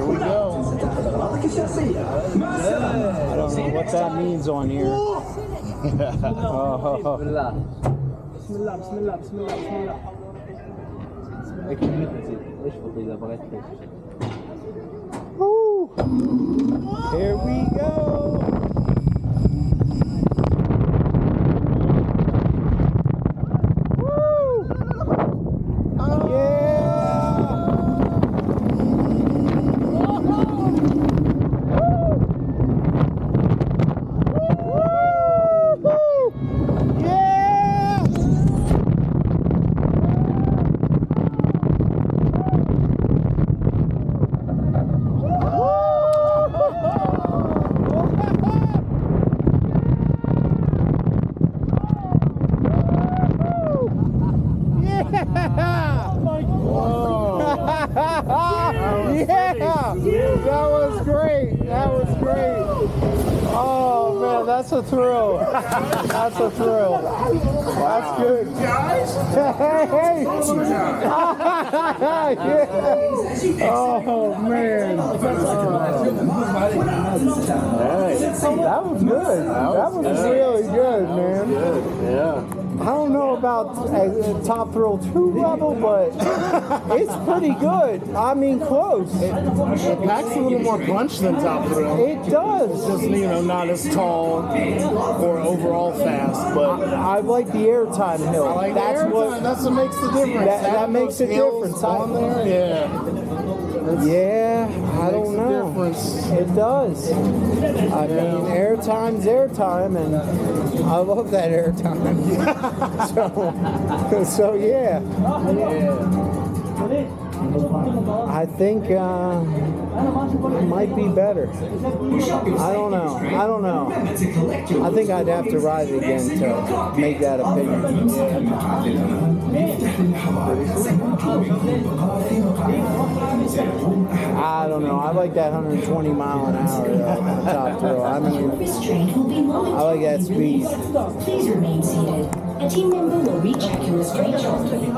we go. I don't know what that means on here. Oh. Bismillah, bismillah, bismillah, bismillah. Woo. Here we go. That was great. That was great. Oh man, that's a thrill. That's a thrill. That's good. Guys. Hey. Yeah. Oh man. That was good. That was really good, man. Yeah. I don't know about a Top Thrill 2 level, but it's pretty good. I mean, close. It packs a little more punch than Top Thrill. It does. It's just, not as tall or overall fast, but I like the airtime hill. I like that's the what that's what makes the difference. That makes a difference. On there, yeah. Yeah, I don't know. It does. I mean, airtime's airtime, and I love that airtime. so yeah. I think it might be better. I don't know. I think I'd have to ride it again to make that opinion. I don't know. I like that 120 mile an hour Top Thrill. I mean, I like that speed. Please remain seated. A team member will recheck your restraint shortly.